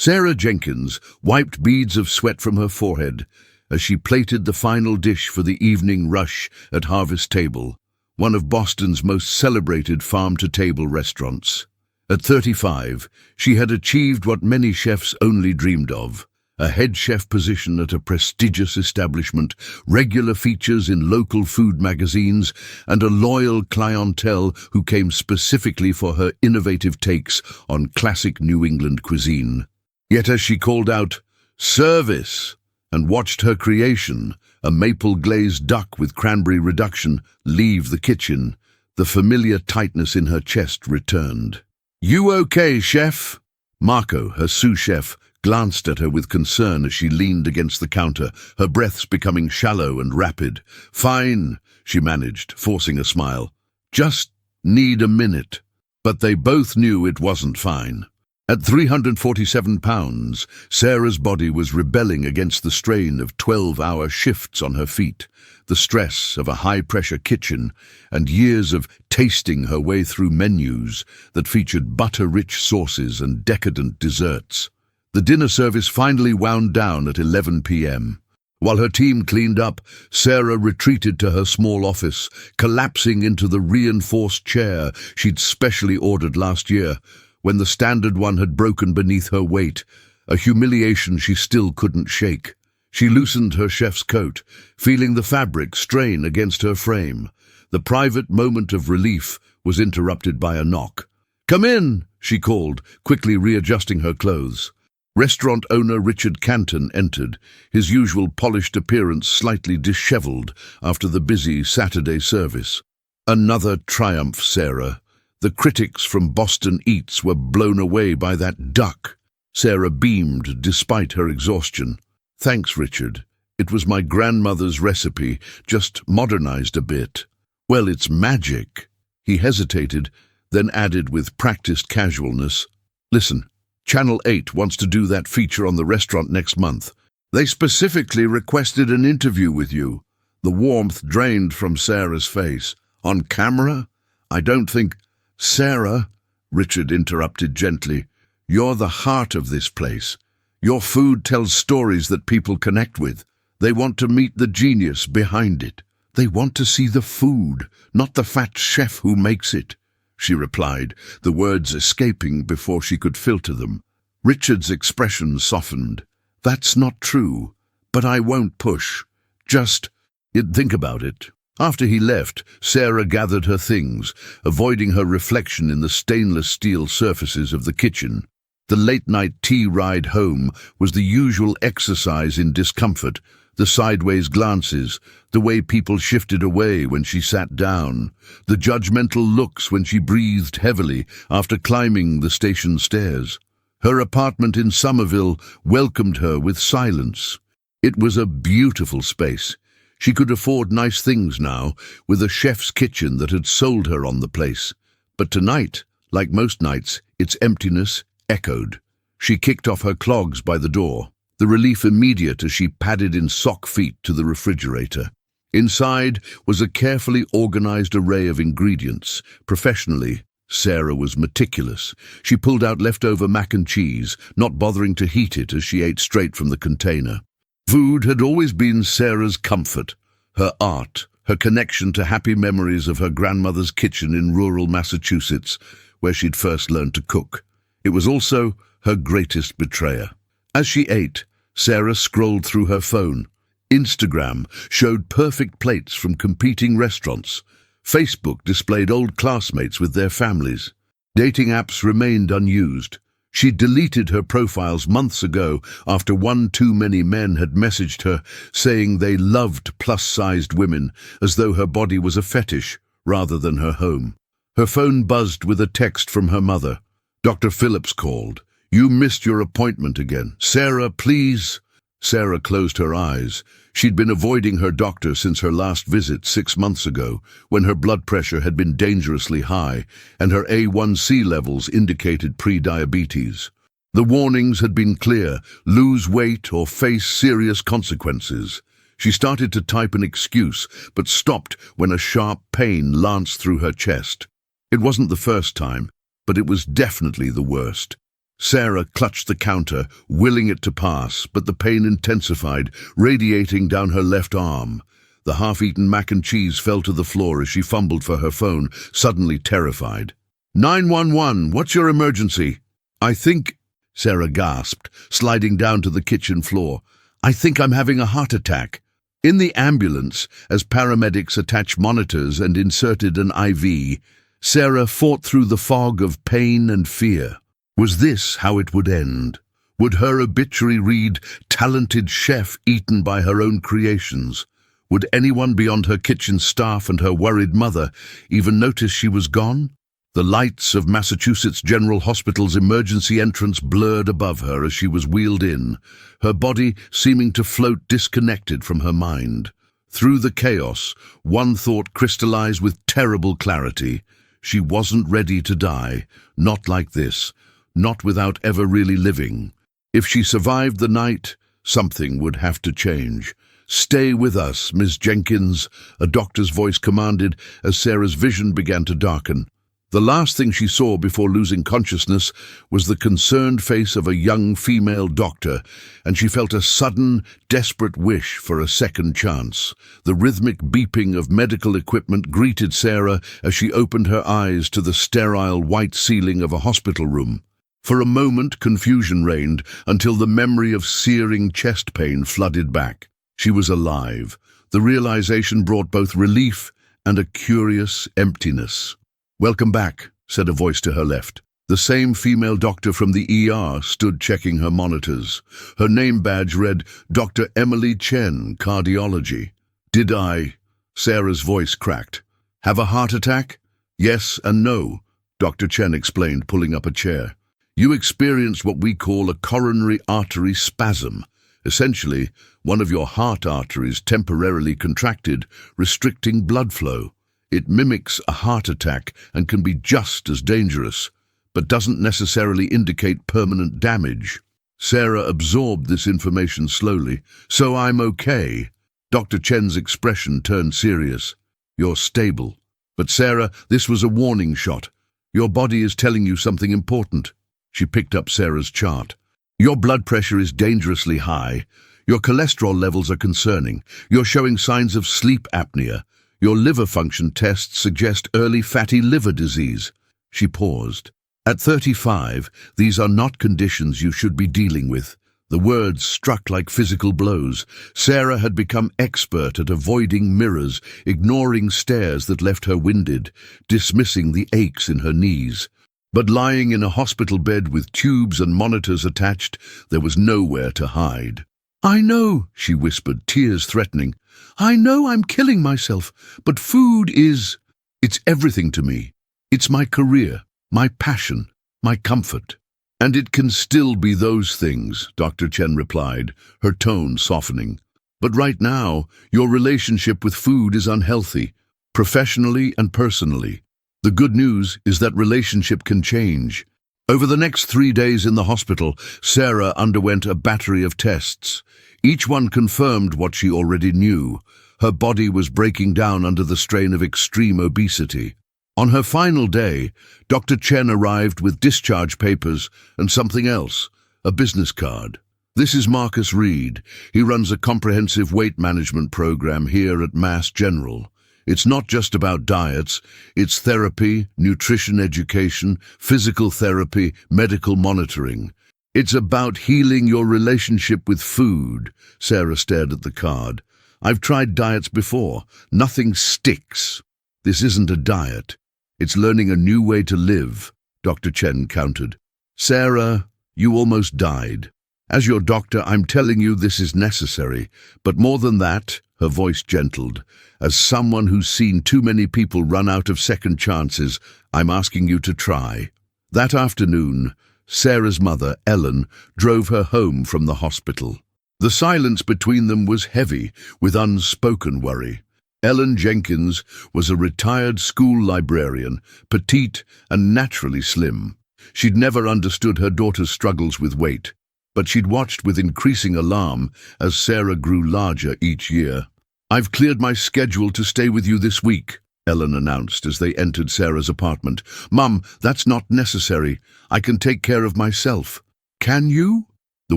Sarah Jenkins wiped beads of sweat from her forehead as she plated the final dish for the evening rush at Harvest Table, one of Boston's most celebrated farm-to-table restaurants. At 35, she had achieved what many chefs only dreamed of: a head chef position at a prestigious establishment, regular features in local food magazines, and a loyal clientele who came specifically for her innovative takes on classic New England cuisine. Yet as she called out, "Service!" and watched her creation, a maple-glazed duck with cranberry reduction, leave the kitchen, the familiar tightness in her chest returned. "You okay, chef?" Marco, her sous chef, glanced at her with concern as she leaned against the counter, her breaths becoming shallow and rapid. "Fine," she managed, forcing a smile. "Just need a minute." But they both knew it wasn't fine. At 347 pounds, Sarah's body was rebelling against the strain of 12-hour shifts on her feet, the stress of a high-pressure kitchen, and years of tasting her way through menus that featured butter-rich sauces and decadent desserts. The dinner service finally wound down at 11 p.m. While her team cleaned up, Sarah retreated to her small office, collapsing into the reinforced chair she'd specially ordered last year, when the standard one had broken beneath her weight, a humiliation she still couldn't shake. She loosened her chef's coat, feeling the fabric strain against her frame. The private moment of relief was interrupted by a knock. "Come in," she called, quickly readjusting her clothes. Restaurant owner Richard Canton entered, his usual polished appearance slightly disheveled after the busy Saturday service. "Another triumph, Sarah. The critics from Boston Eats were blown away by that duck." Sarah beamed despite her exhaustion. "Thanks, Richard. It was my grandmother's recipe, just modernized a bit." "Well, it's magic." He hesitated, then added with practiced casualness, "Listen, Channel 8 wants to do that feature on the restaurant next month. They specifically requested an interview with you." The warmth drained from Sarah's face. "On camera? I don't think—" "Sarah," Richard interrupted gently, "you're the heart of this place. Your food tells stories that people connect with. They want to meet the genius behind it. They want to see the food, not the fat chef who makes it," she replied, the words escaping before she could filter them. Richard's expression softened. "That's not true, but I won't push. Just, think about it." After he left, Sarah gathered her things, avoiding her reflection in the stainless steel surfaces of the kitchen. The late-night tea ride home was the usual exercise in discomfort, the sideways glances, the way people shifted away when she sat down, the judgmental looks when she breathed heavily after climbing the station stairs. Her apartment in Somerville welcomed her with silence. It was a beautiful space. She could afford nice things now, with a chef's kitchen that had sold her on the place. But tonight, like most nights, its emptiness echoed. She kicked off her clogs by the door, the relief immediate as she padded in sock feet to the refrigerator. Inside was a carefully organized array of ingredients. Professionally, Sarah was meticulous. She pulled out leftover mac and cheese, not bothering to heat it as she ate straight from the container. Food had always been Sarah's comfort, her art, her connection to happy memories of her grandmother's kitchen in rural Massachusetts, where she'd first learned to cook. It was also her greatest betrayer. As she ate, Sarah scrolled through her phone. Instagram showed perfect plates from competing restaurants. Facebook displayed old classmates with their families. Dating apps remained unused. She deleted her profiles months ago after one too many men had messaged her saying they loved plus-sized women, as though her body was a fetish rather than her home. Her phone buzzed with a text from her mother. "Dr. Phillips called. You missed your appointment again. Sarah, please." Sarah closed her eyes. She'd been avoiding her doctor since her last visit 6 months ago, when her blood pressure had been dangerously high and her A1C levels indicated pre-diabetes. The warnings had been clear: lose weight or face serious consequences. She started to type an excuse, but stopped when a sharp pain lanced through her chest. It wasn't the first time, but it was definitely the worst. Sarah clutched the counter, willing it to pass, but the pain intensified, radiating down her left arm. The half-eaten mac and cheese fell to the floor as she fumbled for her phone, suddenly terrified. 911, what's your emergency? I think, Sarah gasped, sliding down to the kitchen floor. I think I'm having a heart attack. In the ambulance, as paramedics attached monitors and inserted an IV, Sarah fought through the fog of pain and fear. Was this how it would end? Would her obituary read, talented chef eaten by her own creations? Would anyone beyond her kitchen staff and her worried mother even notice she was gone? The lights of Massachusetts General Hospital's emergency entrance blurred above her as she was wheeled in, her body seeming to float disconnected from her mind. Through the chaos, one thought crystallized with terrible clarity. She wasn't ready to die, not like this, not without ever really living. If she survived the night, something would have to change. Stay with us, Miss Jenkins, a doctor's voice commanded as Sarah's vision began to darken. The last thing she saw before losing consciousness was the concerned face of a young female doctor, and she felt a sudden, desperate wish for a second chance. The rhythmic beeping of medical equipment greeted Sarah as she opened her eyes to the sterile white ceiling of a hospital room. For a moment, confusion reigned until the memory of searing chest pain flooded back. She was alive. The realization brought both relief and a curious emptiness. "Welcome back," said a voice to her left. The same female doctor from the ER stood checking her monitors. Her name badge read Dr. Emily Chen, Cardiology. "Did I?" Sarah's voice cracked. "Have a heart attack?" "Yes and no," Dr. Chen explained, pulling up a chair. "You experienced what we call a coronary artery spasm. Essentially, one of your heart arteries temporarily contracted, restricting blood flow. It mimics a heart attack and can be just as dangerous, but doesn't necessarily indicate permanent damage." Sarah absorbed this information slowly. "So I'm okay." Dr. Chen's expression turned serious. "You're stable." "But Sarah, this was a warning shot. Your body is telling you something important." She picked up Sarah's chart. "Your blood pressure is dangerously high. Your cholesterol levels are concerning. You're showing signs of sleep apnea. Your liver function tests suggest early fatty liver disease." She paused. "At 35, these are not conditions you should be dealing with." The words struck like physical blows. Sarah had become expert at avoiding mirrors, ignoring stares that left her winded, dismissing the aches in her knees. But lying in a hospital bed with tubes and monitors attached, there was nowhere to hide. "I know," she whispered, tears threatening. "I know I'm killing myself, but food it's everything to me. It's my career, my passion, my comfort." "And it can still be those things," Dr. Chen replied, her tone softening. "But right now, your relationship with food is unhealthy, professionally and personally. The good news is that relationship can change." Over the next 3 days in the hospital, Sarah underwent a battery of tests. Each one confirmed what she already knew. Her body was breaking down under the strain of extreme obesity. On her final day, Dr. Chen arrived with discharge papers and something else, a business card. "This is Marcus Reed. He runs a comprehensive weight management program here at Mass General. It's not just about diets, it's therapy, nutrition education, physical therapy, medical monitoring. It's about healing your relationship with food." Sarah stared at the card. "I've tried diets before. Nothing sticks." "This isn't a diet. It's learning a new way to live," Dr. Chen countered. "Sarah, you almost died. As your doctor, I'm telling you this is necessary. But more than that," her voice gentled, "as someone who's seen too many people run out of second chances, I'm asking you to try." That afternoon, Sarah's mother, Ellen, drove her home from the hospital. The silence between them was heavy with unspoken worry. Ellen Jenkins was a retired school librarian, petite and naturally slim. She'd never understood her daughter's struggles with weight, but she'd watched with increasing alarm as Sarah grew larger each year. "I've cleared my schedule to stay with you this week," Ellen announced as they entered Sarah's apartment. "Mum, that's not necessary. I can take care of myself." "Can you?" The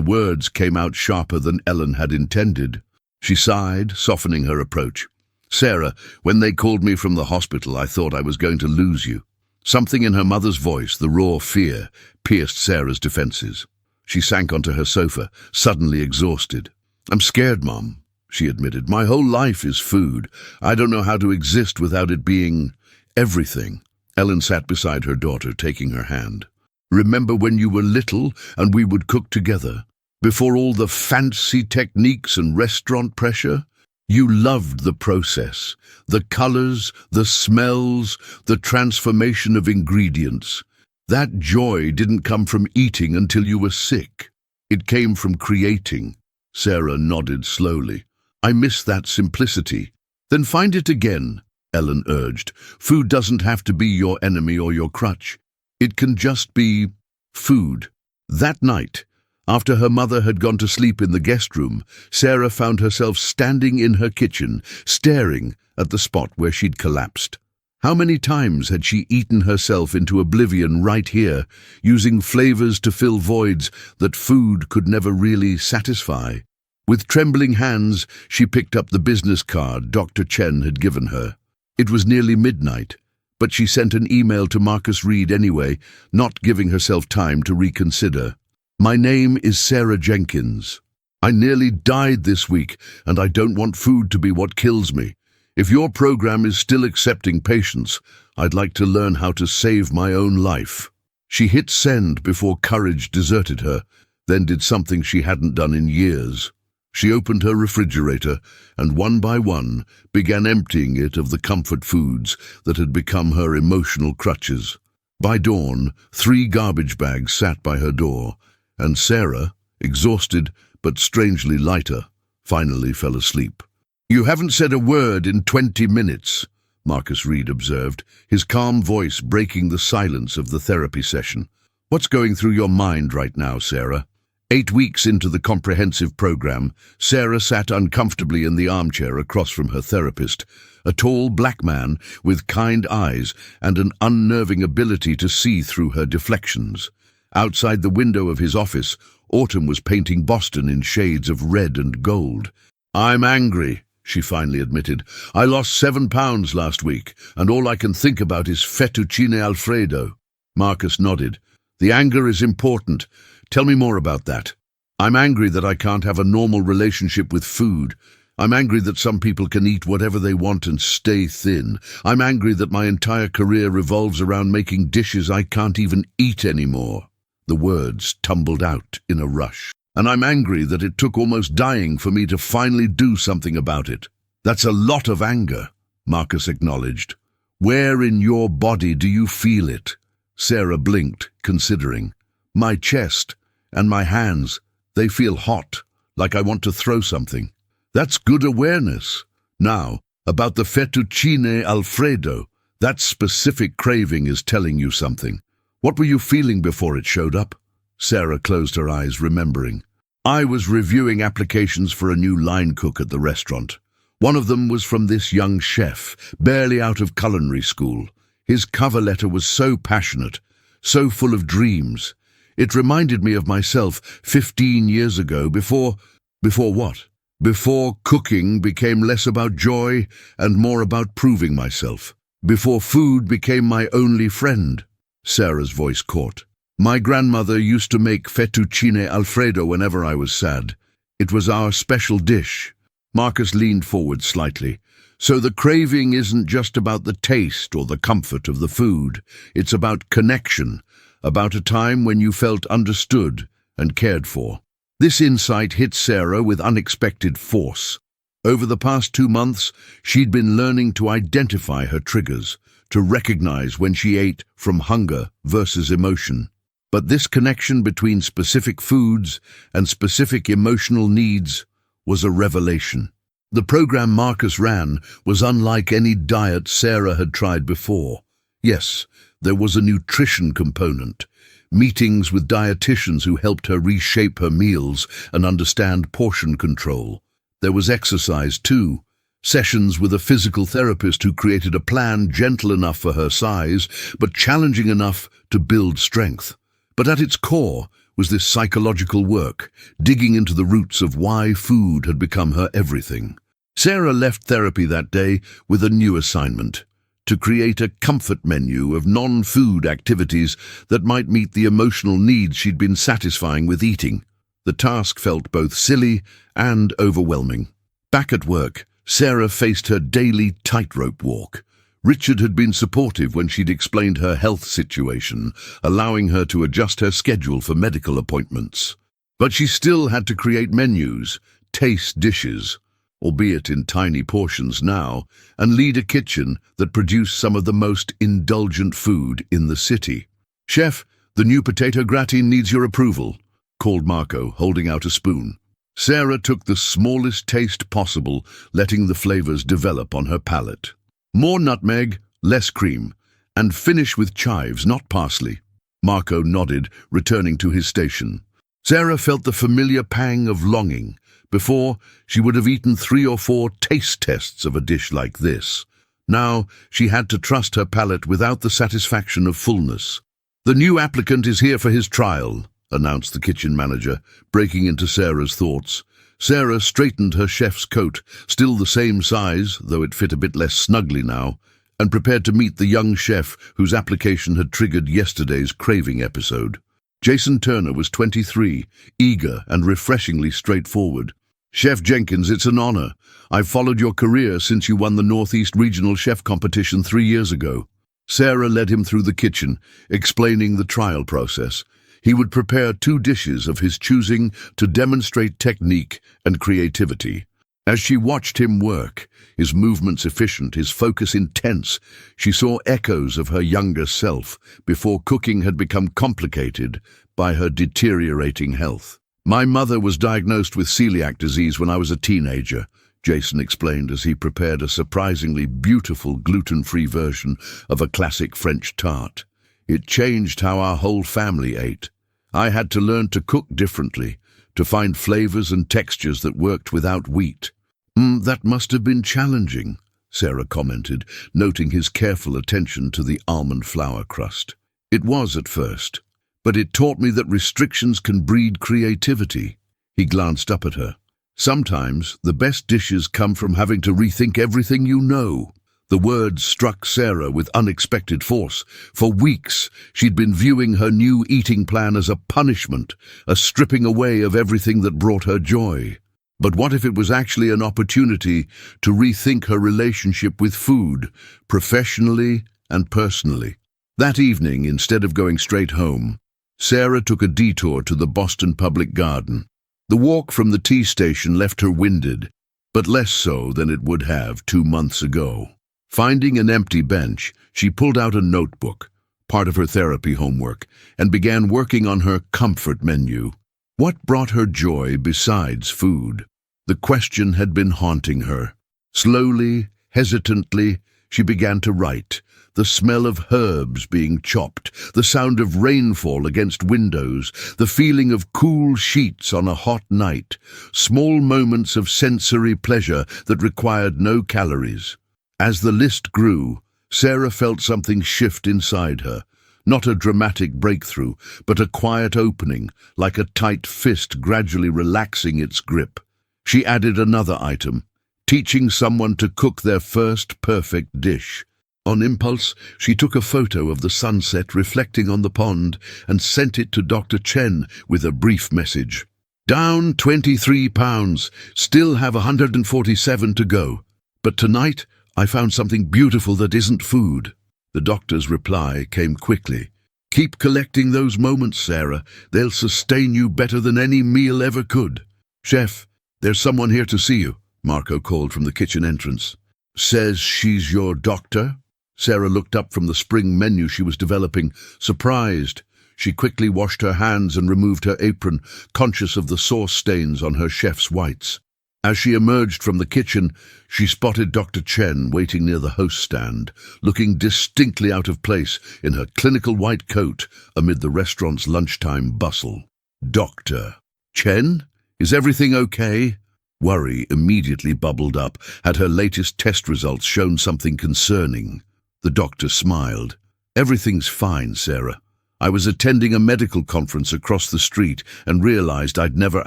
words came out sharper than Ellen had intended. She sighed, softening her approach. "Sarah, when they called me from the hospital, I thought I was going to lose you." Something in her mother's voice, the raw fear, pierced Sarah's defenses. She sank onto her sofa, suddenly exhausted. "I'm scared, Mom," she admitted. "My whole life is food. I don't know how to exist without it being everything." Ellen sat beside her daughter, taking her hand. "Remember when you were little and we would cook together? Before all the fancy techniques and restaurant pressure? You loved the process, the colors, the smells, the transformation of ingredients. That joy didn't come from eating until you were sick. It came from creating." Sarah nodded slowly. "I miss that simplicity." "Then find it again," Ellen urged. "Food doesn't have to be your enemy or your crutch. It can just be food." That night, after her mother had gone to sleep in the guest room, Sarah found herself standing in her kitchen, staring at the spot where she'd collapsed. How many times had she eaten herself into oblivion right here, using flavors to fill voids that food could never really satisfy? With trembling hands, she picked up the business card Dr. Chen had given her. It was nearly midnight, but she sent an email to Marcus Reed anyway, not giving herself time to reconsider. "My name is Sarah Jenkins. I nearly died this week, and I don't want food to be what kills me. If your program is still accepting patients, I'd like to learn how to save my own life." She hit send before courage deserted her, then did something she hadn't done in years. She opened her refrigerator and one by one began emptying it of the comfort foods that had become her emotional crutches. By dawn, 3 garbage bags sat by her door, and Sarah, exhausted but strangely lighter, finally fell asleep. "You haven't said a word in 20 minutes, Marcus Reed observed, his calm voice breaking the silence of the therapy session. "What's going through your mind right now, Sarah?" 8 weeks into the comprehensive program, Sarah sat uncomfortably in the armchair across from her therapist, a tall black man with kind eyes and an unnerving ability to see through her deflections. Outside the window of his office, autumn was painting Boston in shades of red and gold. "I'm angry," she finally admitted. "I lost 7 pounds last week, and all I can think about is fettuccine alfredo." Marcus nodded. "The anger is important. Tell me more about that." "I'm angry that I can't have a normal relationship with food. I'm angry that some people can eat whatever they want and stay thin. I'm angry that my entire career revolves around making dishes I can't even eat anymore." The words tumbled out in a rush. "And I'm angry that it took almost dying for me to finally do something about it." "That's a lot of anger," Marcus acknowledged. "Where in your body do you feel it?" Sarah blinked, considering. "My chest and my hands, they feel hot, like I want to throw something." "That's good awareness. Now, about the fettuccine alfredo, that specific craving is telling you something. What were you feeling before it showed up?" Sarah closed her eyes, remembering. "I was reviewing applications for a new line cook at the restaurant. One of them was from this young chef, barely out of culinary school. His cover letter was so passionate, so full of dreams. It reminded me of myself 15 years ago, before what? Before cooking became less about joy and more about proving myself. Before food became my only friend." Sarah's voice caught. "My grandmother used to make fettuccine alfredo whenever I was sad. It was our special dish." Marcus leaned forward slightly. "So the craving isn't just about the taste or the comfort of the food. It's about connection, about a time when you felt understood and cared for." This insight hit Sarah with unexpected force. Over the past 2 months, she'd been learning to identify her triggers, to recognize when she ate from hunger versus emotion. But this connection between specific foods and specific emotional needs was a revelation. The program Marcus ran was unlike any diet Sarah had tried before. Yes, there was a nutrition component, meetings with dietitians who helped her reshape her meals and understand portion control. There was exercise too, Sessions with a physical therapist who created a plan gentle enough for her size, but challenging enough to build strength. But at its core was this psychological work, digging into the roots of why food had become her everything. Sarah left therapy that day with a new assignment: to create a comfort menu of non-food activities that might meet the emotional needs she'd been satisfying with eating. The task felt both silly and overwhelming. Back at work, Sarah faced her daily tightrope walk. Richard had been supportive when she'd explained her health situation, allowing her to adjust her schedule for medical appointments. But she still had to create menus, taste dishes, albeit in tiny portions now, and lead a kitchen that produced some of the most indulgent food in the city. "Chef, the new potato gratin needs your approval," called Marco, holding out a spoon. Sarah took the smallest taste possible, letting the flavors develop on her palate. "More nutmeg, less cream, and finish with chives, not parsley." Marco nodded, returning to his station. Sarah felt the familiar pang of longing. Before, she would have eaten 3 or 4 taste tests of a dish like this. Now, she had to trust her palate without the satisfaction of fullness. "The new applicant is here for his trial," announced the kitchen manager, breaking into Sarah's thoughts. Sarah straightened her chef's coat, still the same size, though it fit a bit less snugly now, and prepared to meet the young chef whose application had triggered yesterday's craving episode. Jason Turner was 23, eager and refreshingly straightforward. "Chef Jenkins, it's an honor. I've followed your career since you won the Northeast Regional Chef Competition 3 years ago." Sarah led him through the kitchen, explaining the trial process. He would prepare 2 dishes of his choosing to demonstrate technique and creativity. As she watched him work, his movements efficient, his focus intense, she saw echoes of her younger self before cooking had become complicated by her deteriorating health. "My mother was diagnosed with celiac disease when I was a teenager," Jason explained as he prepared a surprisingly beautiful gluten-free version of a classic French tart. "It changed how our whole family ate. I had to learn to cook differently, to find flavors and textures that worked without wheat." That must have been challenging," Sarah commented, noting his careful attention to the almond flour crust. "It was at first, but it taught me that restrictions can breed creativity." He glanced up at her. "Sometimes the best dishes come from having to rethink everything you know." The words struck Sarah with unexpected force. For weeks, she'd been viewing her new eating plan as a punishment, a stripping away of everything that brought her joy. But what if it was actually an opportunity to rethink her relationship with food, professionally and personally? That evening, instead of going straight home, Sarah took a detour to the Boston Public Garden. The walk from the tea station left her winded, but less so than it would have 2 months ago. Finding an empty bench, she pulled out a notebook, part of her therapy homework, and began working on her comfort menu. What brought her joy besides food? The question had been haunting her. Slowly, hesitantly, she began to write. The smell of herbs being chopped, the sound of rainfall against windows, the feeling of cool sheets on a hot night, small moments of sensory pleasure that required no calories. As the list grew, Sarah felt something shift inside her. Not a dramatic breakthrough, but a quiet opening, like a tight fist gradually relaxing its grip. She added another item: teaching someone to cook their first perfect dish. On impulse, she took a photo of the sunset reflecting on the pond and sent it to Dr. Chen with a brief message. "Down 23 pounds, still have 147 to go. But tonight, I found something beautiful that isn't food." The doctor's reply came quickly. "Keep collecting those moments, Sarah. They'll sustain you better than any meal ever could." "Chef, there's someone here to see you," Marco called from the kitchen entrance. "Says she's your doctor?" Sarah looked up from the spring menu she was developing, surprised. She quickly washed her hands and removed her apron, conscious of the sauce stains on her chef's whites. As she emerged from the kitchen, she spotted Dr. Chen waiting near the host stand, looking distinctly out of place in her clinical white coat amid the restaurant's lunchtime bustle. "Dr. Chen? Is everything okay?" Worry immediately bubbled up. Had her latest test results shown something concerning? The doctor smiled. Everything's fine, Sarah. I was attending a medical conference across the street and realized I'd never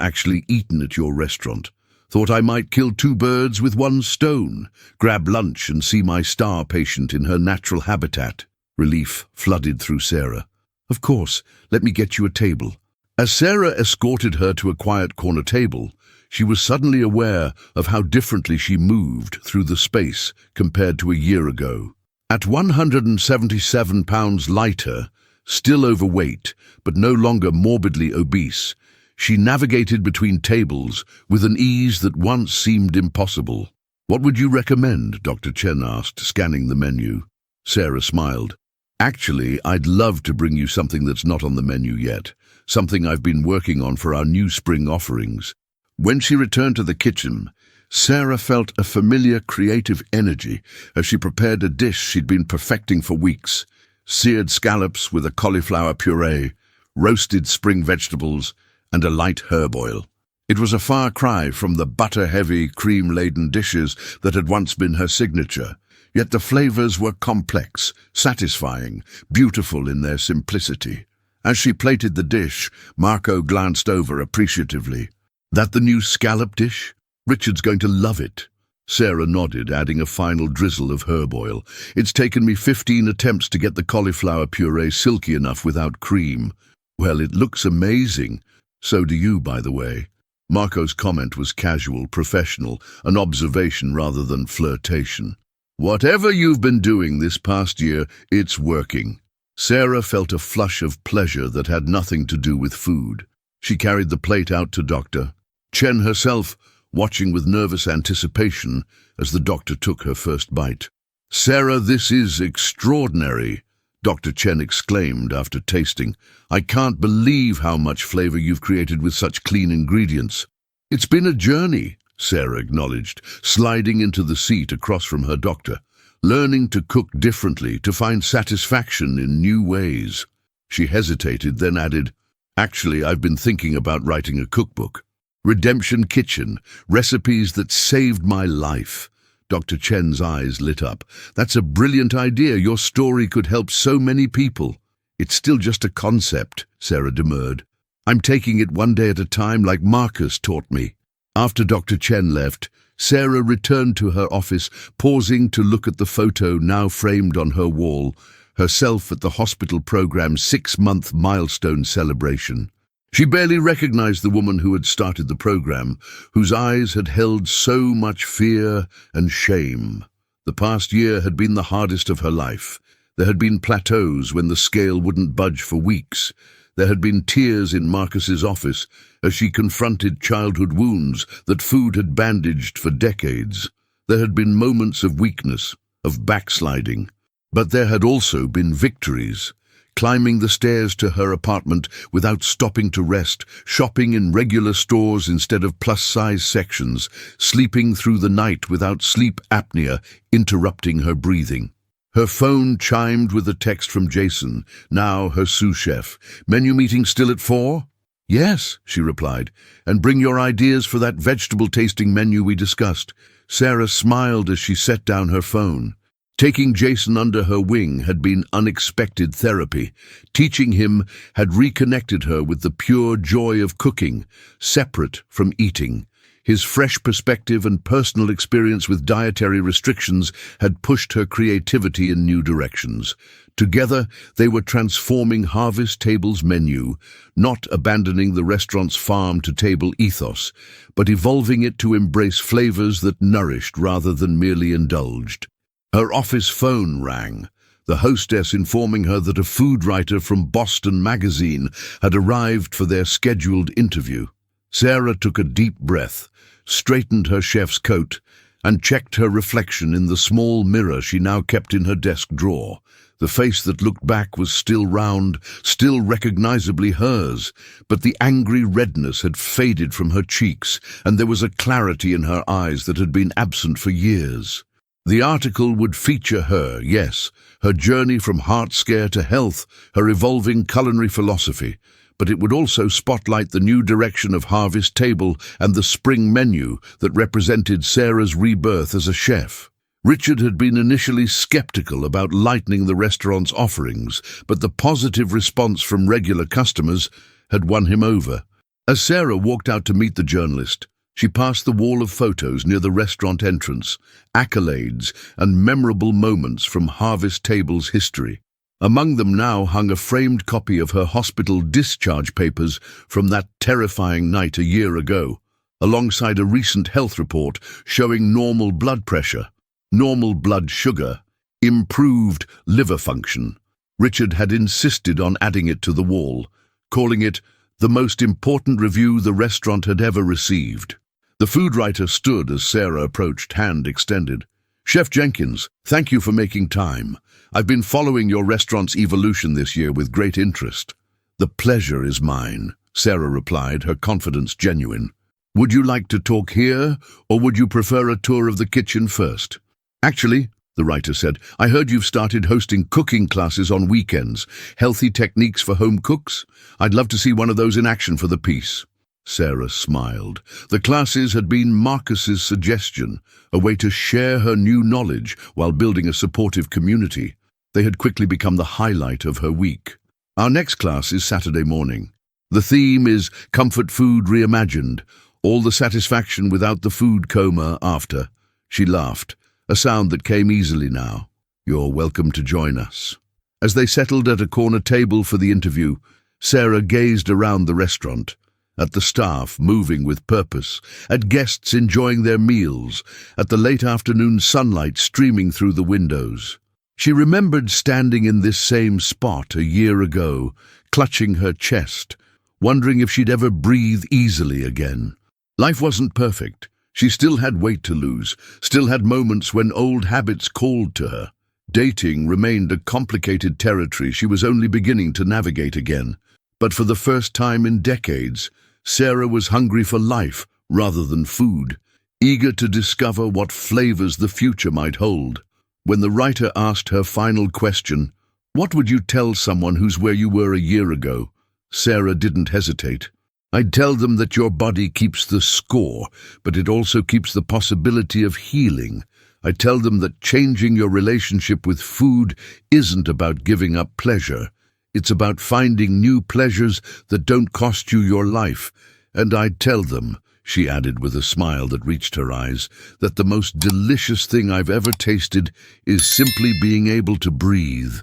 actually eaten at your restaurant. Thought I might kill two birds with one stone, grab lunch and see my star patient in her natural habitat. Relief flooded through Sarah. Of course, let me get you a table. As Sarah escorted her to a quiet corner table, she was suddenly aware of how differently she moved through the space compared to a year ago. At 177 pounds lighter, still overweight, but no longer morbidly obese, she navigated between tables with an ease that once seemed impossible. What would you recommend? Dr. Chen asked, scanning the menu. Sarah smiled. Actually, I'd love to bring you something that's not on the menu yet, something I've been working on for our new spring offerings. When she returned to the kitchen, Sarah felt a familiar creative energy as she prepared a dish she'd been perfecting for weeks. Seared scallops with a cauliflower puree, roasted spring vegetables, and a light herb oil. It was a far cry from the butter-heavy, cream-laden dishes that had once been her signature, yet the flavors were complex, satisfying, beautiful in their simplicity. As she plated the dish, Marco glanced over appreciatively. That the new scallop dish? Richard's going to love it. Sarah nodded, adding a final drizzle of herb oil. It's taken me 15 attempts to get the cauliflower puree silky enough without cream. Well, it looks amazing. So do you, by the way. Marco's comment was casual, professional, an observation rather than flirtation. Whatever you've been doing this past year, it's working. Sarah felt a flush of pleasure that had nothing to do with food. She carried the plate out to Dr. Chen herself, watching with nervous anticipation as the doctor took her first bite. Sarah, this is extraordinary, Dr. Chen exclaimed after tasting. I can't believe how much flavor you've created with such clean ingredients. It's been a journey, Sarah acknowledged, sliding into the seat across from her doctor, learning to cook differently, to find satisfaction in new ways. She hesitated, then added, Actually, I've been thinking about writing a cookbook. Redemption Kitchen, recipes that saved my life. Dr. Chen's eyes lit up. That's a brilliant idea. Your story could help so many people. It's still just a concept, Sarah demurred. I'm taking it one day at a time like Marcus taught me. After Dr. Chen left, Sarah returned to her office, pausing to look at the photo now framed on her wall, herself at the hospital program's 6-month milestone celebration. She barely recognized the woman who had started the program, whose eyes had held so much fear and shame. The past year had been the hardest of her life. There had been plateaus when the scale wouldn't budge for weeks. There had been tears in Marcus's office as she confronted childhood wounds that food had bandaged for decades. There had been moments of weakness, of backsliding. But there had also been victories. Climbing the stairs to her apartment without stopping to rest, shopping in regular stores instead of plus-size sections, sleeping through the night without sleep apnea interrupting her breathing. Her phone chimed with a text from Jason, now her sous chef. Menu meeting still at 4? Yes, she replied, and bring your ideas for that vegetable-tasting menu we discussed. Sarah smiled as she set down her phone. Taking Jason under her wing had been unexpected therapy. Teaching him had reconnected her with the pure joy of cooking, separate from eating. His fresh perspective and personal experience with dietary restrictions had pushed her creativity in new directions. Together, they were transforming Harvest Table's menu, not abandoning the restaurant's farm-to-table ethos, but evolving it to embrace flavors that nourished rather than merely indulged. Her office phone rang, the hostess informing her that a food writer from Boston Magazine had arrived for their scheduled interview. Sarah took a deep breath, straightened her chef's coat, and checked her reflection in the small mirror she now kept in her desk drawer. The face that looked back was still round, still recognizably hers, but the angry redness had faded from her cheeks, and there was a clarity in her eyes that had been absent for years. The article would feature her, yes, her journey from heart scare to health, her evolving culinary philosophy, but it would also spotlight the new direction of Harvest Table and the spring menu that represented Sarah's rebirth as a chef. Richard had been initially skeptical about lightening the restaurant's offerings, but the positive response from regular customers had won him over. As Sarah walked out to meet the journalist, she passed the wall of photos near the restaurant entrance, accolades and memorable moments from Harvest Table's history. Among them now hung a framed copy of her hospital discharge papers from that terrifying night a year ago, alongside a recent health report showing normal blood pressure, normal blood sugar, improved liver function. Richard had insisted on adding it to the wall, calling it the most important review the restaurant had ever received. The food writer stood as Sarah approached, hand extended. "Chef Jenkins, thank you for making time. I've been following your restaurant's evolution this year with great interest." "The pleasure is mine," Sarah replied, her confidence genuine. "Would you like to talk here, or would you prefer a tour of the kitchen first?" "Actually," the writer said, "I heard you've started hosting cooking classes on weekends. Healthy techniques for home cooks? I'd love to see one of those in action for the piece." Sarah smiled. The classes had been Marcus's suggestion, a way to share her new knowledge while building a supportive community. They had quickly become the highlight of her week. "Our next class is Saturday morning. The theme is Comfort Food Reimagined, all the satisfaction without the food coma after." She laughed, a sound that came easily now. "You're welcome to join us." As they settled at a corner table for the interview, Sarah gazed around the restaurant, at the staff moving with purpose, at guests enjoying their meals, at the late afternoon sunlight streaming through the windows. She remembered standing in this same spot a year ago, clutching her chest, wondering if she'd ever breathe easily again. Life wasn't perfect. She still had weight to lose, still had moments when old habits called to her. Dating remained a complicated territory she was only beginning to navigate again. But for the first time in decades, Sarah was hungry for life rather than food, eager to discover what flavors the future might hold. When the writer asked her final question, "What would you tell someone who's where you were a year ago?" Sarah didn't hesitate. "I'd tell them that your body keeps the score, but it also keeps the possibility of healing. I'd tell them that changing your relationship with food isn't about giving up pleasure. It's about finding new pleasures that don't cost you your life. And I'd tell them," she added with a smile that reached her eyes, "that the most delicious thing I've ever tasted is simply being able to breathe,